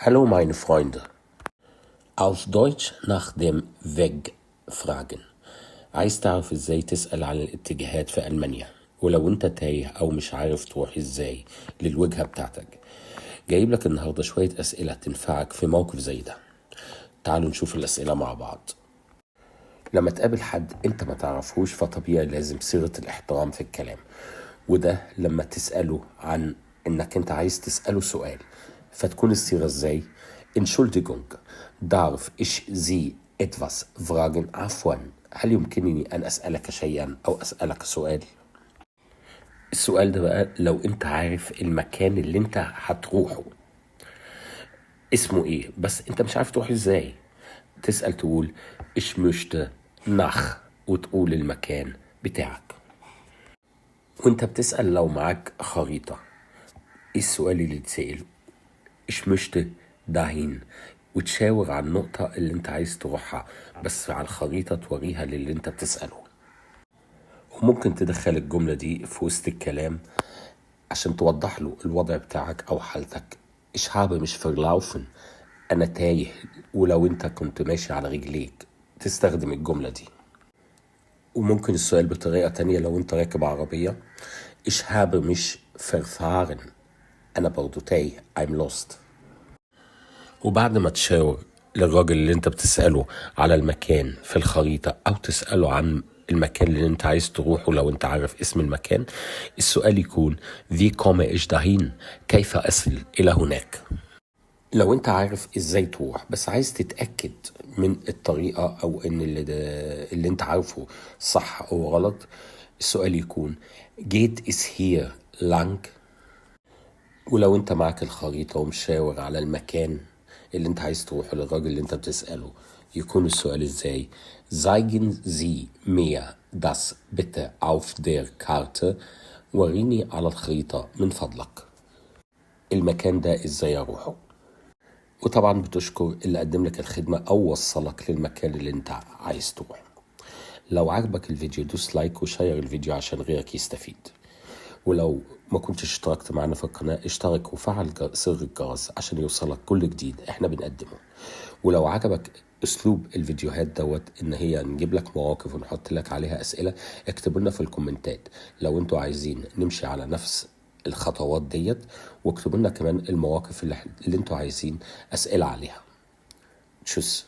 Hallo meine Freunde. Auf Deutsch nach dem Weg fragen. عايز تعرف ازاي تسأل عن الاتجاهات في ألمانيا، ولو انت تايه او مش عارف تروح ازاي للوجهة بتاعتك. جايب لك النهاردة شوية أسئلة تنفعك في موقف زي ده. تعالوا نشوف الأسئلة مع بعض. لما تقابل حد انت ما تعرفوش فطبيعي لازم صيغة الاحترام في الكلام، وده لما تسأله عن انك انت عايز تسأله سؤال، فتكون الصيغة ازاي؟ Entschuldigung, darf ich Sie etwas fragen? عفوا، هل يمكنني ان اسألك شيئا او اسألك سؤال؟ السؤال ده بقى لو انت عارف المكان اللي انت هتروحه اسمه ايه، بس انت مش عارف تروح ازاي. تسأل تقول ich möchte nach وتقول المكان بتاعك. وانت بتسأل لو معاك خريطة، ايه السؤال اللي تسأله؟ ich möchte dahin وتشاور على النقطة اللي انت عايز تروحها، بس على الخريطة توريها للي انت بتسأله. وممكن تدخل الجملة دي في وسط الكلام عشان توضح له الوضع بتاعك او حالتك. ich habe mich verlaufen، انا تايه، ولو انت كنت ماشي على رجليك تستخدم الجملة دي. وممكن السؤال بطريقة تانية لو انت راكب عربية، ich habe mich verfahren، انا برضو تايه، I'm lost. وبعد ما تشاور للراجل اللي انت بتسأله على المكان في الخريطة او تسأله عن المكان اللي انت عايز تروحه لو انت عارف اسم المكان، السؤال يكون wie komme ich dahin، كيف أصل إلى هناك. لو انت عارف ازاي تروح بس عايز تتأكد من الطريقة او ان اللي انت عارفه صح او غلط، السؤال يكون geht es hier lang. ولو انت معاك الخريطة ومشاور على المكان اللي انت عايز تروحه للراجل اللي انت بتسأله، يكون السؤال ازاي؟ zeigen Sie mir das bitte auf der Karte، وريني على الخريطة من فضلك المكان ده ازاي اروحه. وطبعا بتشكر اللي قدم لك الخدمة او وصلك للمكان اللي انت عايز تروح. لو عجبك الفيديو دوس لايك وشير الفيديو عشان غيرك يستفيد. ولو ما كنتش اشتركت معنا في القناة اشترك وفعل زر الجرس عشان يوصلك كل جديد احنا بنقدمه. ولو عجبك اسلوب الفيديوهات دوت ان هي نجيب لك مواقف ونحط لك عليها اسئلة، اكتبوا لنا في الكومنتات لو انتوا عايزين نمشي على نفس الخطوات ديت، واكتبوا لنا كمان المواقف اللي انتوا عايزين اسئلة عليها. تشوس.